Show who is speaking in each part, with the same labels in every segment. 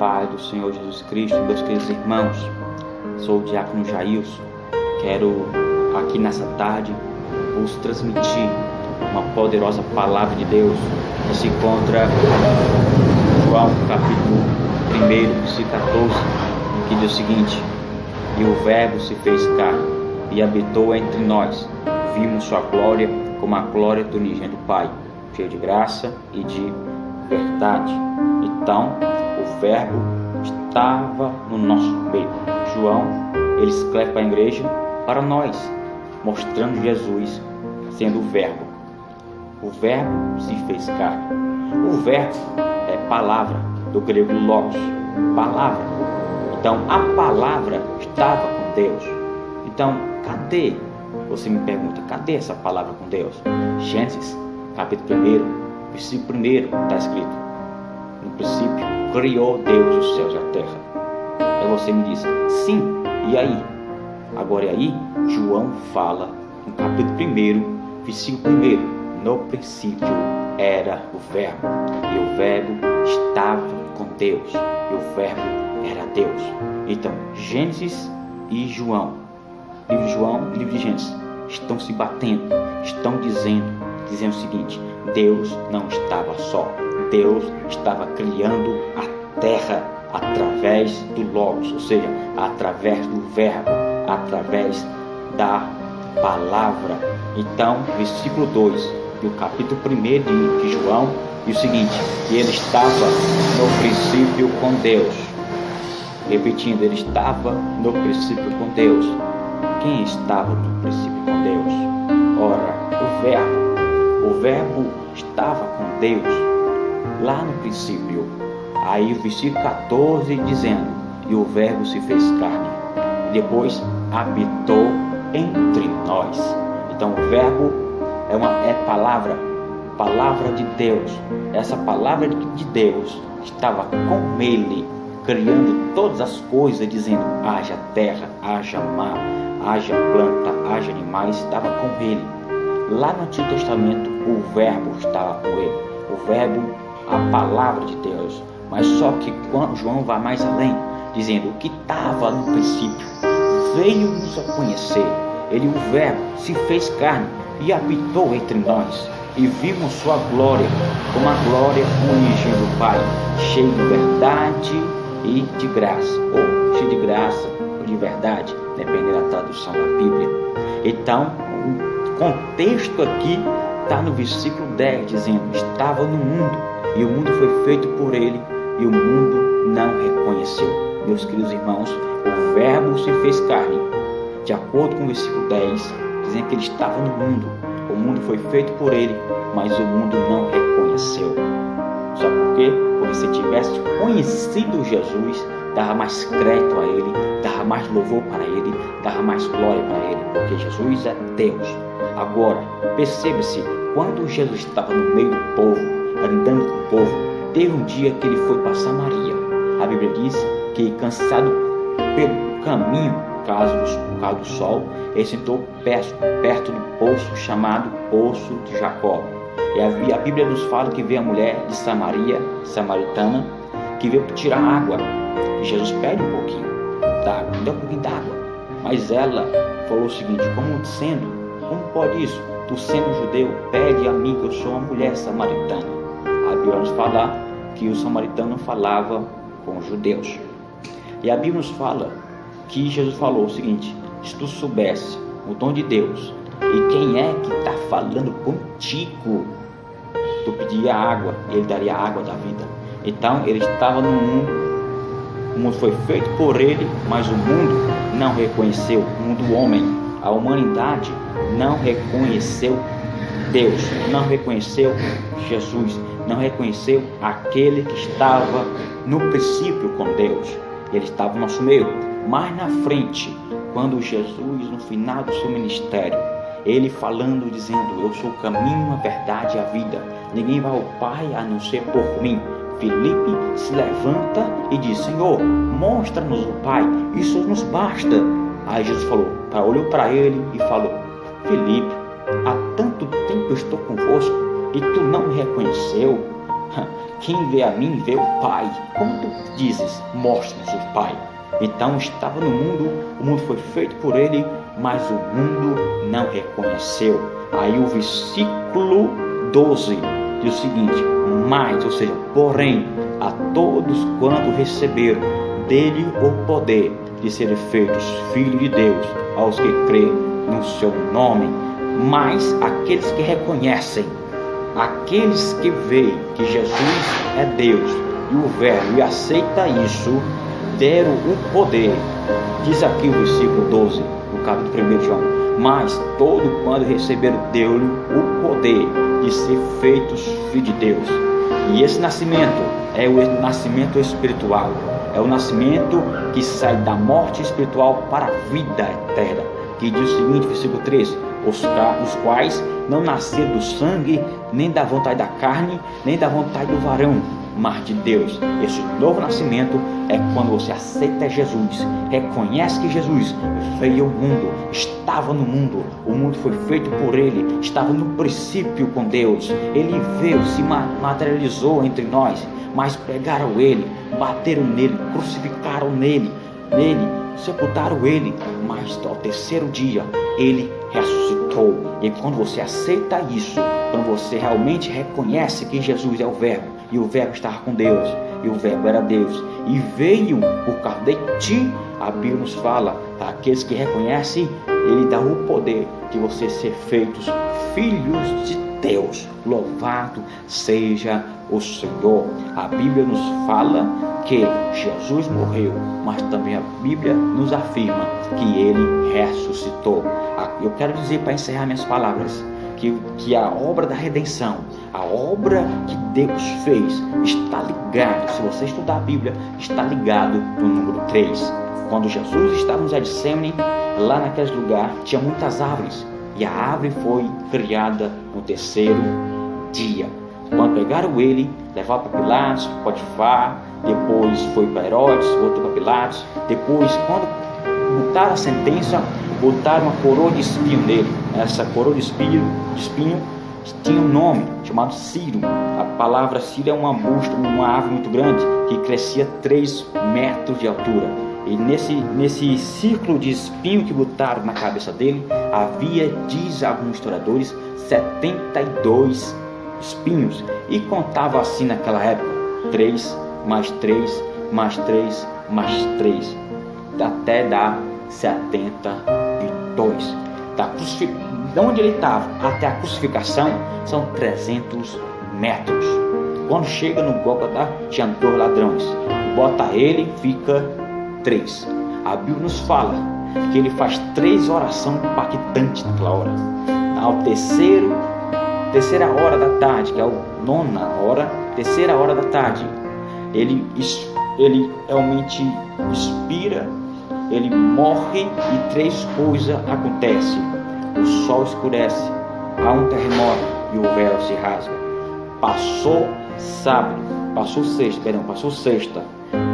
Speaker 1: paz do Senhor Jesus Cristo, meus queridos irmãos, sou o diácono Jailson. Quero aqui nessa tarde vos transmitir uma poderosa palavra de Deus que se encontra em João capítulo 1, versículo 14, que diz o seguinte: e o Verbo se fez carne e habitou entre nós, vimos sua glória como a glória do unigênito do Pai, cheio de graça e de verdade. Então o Verbo estava no nosso meio. João, ele escreve para a igreja, para nós, mostrando Jesus sendo o Verbo. O Verbo se fez carne. O Verbo é palavra, do grego logos, palavra. Então a palavra estava com Deus. Então cadê? Você me pergunta, cadê essa palavra com Deus? Gênesis capítulo 1, versículo 1 está escrito: no princípio criou Deus os céus e a terra. Aí você me diz, sim, e aí? Agora aí, João fala no capítulo 1, versículo 1, no princípio era o Verbo, e o Verbo estava com Deus, e o Verbo era Deus. Então, Gênesis e João, livro de João e livro de Gênesis, estão se batendo, estão dizendo o seguinte: Deus não estava só, Deus estava criando a terra através do Logos, ou seja, através do Verbo, através da palavra. Então, versículo 2 do capítulo 1 de João diz o seguinte: que ele estava no princípio com Deus. Repetindo, ele estava no princípio com Deus. Quem estava no princípio com Deus? Ora, o Verbo estava com Deus lá no princípio. Aí o versículo 14 dizendo: e o Verbo se fez carne, e depois habitou entre nós. Então o Verbo é palavra de Deus. Essa palavra de Deus estava com ele, criando todas as coisas, dizendo: haja terra, haja mar, haja planta, haja animais. Estava com ele. Lá no Antigo Testamento o Verbo estava com ele, o Verbo, a palavra de Deus. Mas só que quando João vai mais além, dizendo: o que estava no princípio veio nos a conhecer. Ele, o Verbo, se fez carne e habitou entre nós, e vimos sua glória como a glória unigênita do Pai, cheio de verdade e de graça, ou cheio de graça ou de verdade, dependendo da tradução da Bíblia. Então o contexto aqui está no versículo 10, dizendo: estava no mundo, e o mundo foi feito por ele, e o mundo não reconheceu. Meus queridos irmãos, o Verbo se fez carne. De acordo com o versículo 10, dizendo que ele estava no mundo, o mundo foi feito por ele, mas o mundo não reconheceu. Sabe por quê? Porque se tivesse conhecido Jesus, dava mais crédito a ele, dava mais louvor para ele, dava mais glória para ele, porque Jesus é Deus. Agora, perceba-se, quando Jesus estava no meio do povo, andando com o povo, teve um dia que ele foi para Samaria. A Bíblia diz que, cansado pelo caminho, por causa do sol, ele sentou perto do poço chamado Poço de Jacó. E a Bíblia nos fala que veio a mulher de Samaria, samaritana, que veio tirar água. E Jesus pede um pouquinho d'água, deu um pouquinho d'água. Mas ela falou o seguinte: como pode isso? Tu sendo judeu, pede a mim, que eu sou uma mulher samaritana. A Bíblia nos fala que o samaritano não falava com os judeus. E a Bíblia nos fala que Jesus falou o seguinte: se tu soubesse o dom de Deus e quem é que está falando contigo, tu pedia água e ele daria a água da vida. Então ele estava no mundo, o mundo foi feito por ele, mas o mundo não reconheceu, o mundo do homem, a humanidade não reconheceu Deus, não reconheceu Jesus, não reconheceu aquele que estava no princípio com Deus. Ele estava no nosso meio. Mais na frente, quando Jesus, no final do seu ministério, ele falando, dizendo: eu sou o caminho, a verdade e a vida, ninguém vai ao Pai a não ser por mim. Filipe se levanta e diz: Senhor, mostra-nos o Pai, isso nos basta. Aí Jesus olhou para ele e falou: Filipe, há tanto tempo eu estou convosco e tu não me reconheceu. quem vê a mim vê o Pai. Como tu dizes, mostra-nos o Pai. Então estava no mundo, o mundo foi feito por ele, mas o mundo não reconheceu. Aí o versículo 12 diz o seguinte: mas, ou seja, porém, a todos quanto receberam dele o poder de serem feitos filhos de Deus, aos que creem no seu nome. Mas aqueles que reconhecem, aqueles que veem que Jesus é Deus e o Verbo e aceita isso, deram o poder. Diz aqui o versículo 12 do capítulo 1 de João: mas todo quando receberam dele o poder de ser feitos filhos de Deus. E esse nascimento é o nascimento espiritual, é o nascimento que sai da morte espiritual para a vida eterna, que diz o seguinte, versículo 13: os quais não nasceram do sangue, nem da vontade da carne, nem da vontade do varão, mas de Deus. Esse novo nascimento é quando você aceita Jesus, reconhece que Jesus veio ao mundo, estava no mundo, o mundo foi feito por ele, estava no princípio com Deus, ele veio, se materializou entre nós, mas pegaram ele, bateram nele, crucificaram nele, sepultaram ele, mas ao terceiro dia ele ressuscitou. E quando você aceita isso, quando você realmente reconhece que Jesus é o Verbo, e o Verbo estava com Deus, e o Verbo era Deus, e veio por causa de ti, a Bíblia nos fala, para aqueles que reconhecem, ele dá o poder de você ser feitos filhos de Deus. Louvado seja o Senhor. A Bíblia nos fala que Jesus morreu, mas também a Bíblia nos afirma que ele ressuscitou. Eu quero dizer, para encerrar minhas palavras, que a obra da redenção, a obra que Deus fez, está ligado, se você estudar a Bíblia, está ligado no número 3. Quando Jesus estava no Getsemane, lá naquele lugar tinha muitas árvores, e a árvore foi criada no terceiro dia. Quando pegaram ele, levaram para Pilatos, Potifar, depois foi para Herodes, voltou para Pilatos, depois quando botaram a sentença, botaram uma coroa de espinho nele. Essa coroa de espinho tinha um nome chamado Ciro. A palavra Ciro é um arbusto, uma árvore muito grande que crescia 3 metros de altura. E nesse círculo de espinho que botaram na cabeça dele, havia, diz alguns historiadores, 72 espinhos. E contava assim naquela época: 3 mais 3 mais 3 mais 3, até dar 72. De onde ele estava até a crucificação são 300 metros. Quando chega no Gólgota, tinha 2 ladrões, bota ele, fica 3. A Bíblia nos fala que ele faz 3 orações impactantes naquela hora. Ao terceira hora da tarde, que é a 9ª hora, terceira hora da tarde, ele realmente expira, ele morre e 3 coisas acontecem. O sol escurece, há um terremoto e o véu se rasga. Passou sexta,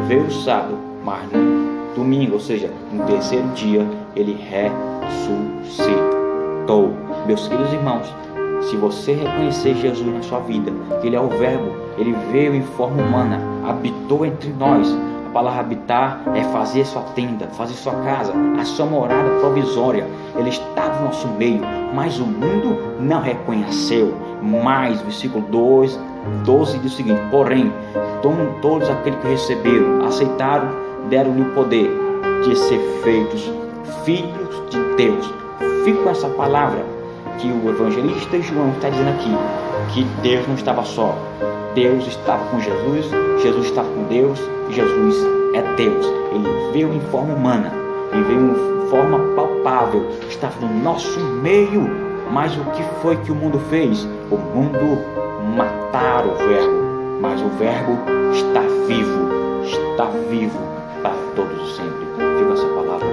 Speaker 1: veio o sábado, mas no domingo, ou seja, no terceiro dia, ele ressuscitou. Meus queridos irmãos, se você reconhecer Jesus na sua vida, que ele é o Verbo, ele veio em forma humana, habitou entre nós. A palavra habitar é fazer sua tenda, fazer sua casa, a sua morada provisória. Ele está no nosso meio, mas o mundo não reconheceu. Mas, versículo 12 diz o seguinte: porém, todos aqueles que receberam, aceitaram, deram-lhe o poder de ser feitos filhos de Deus. Fica com essa palavra que o evangelista João está dizendo aqui, que Deus não estava só. Deus estava com Jesus, Jesus estava com Deus, Jesus é Deus. Ele veio em forma humana, ele veio em forma palpável, estava no nosso meio. Mas o que foi que o mundo fez? O mundo mataram o Verbo, mas o Verbo está vivo para todos sempre. Fica essa palavra.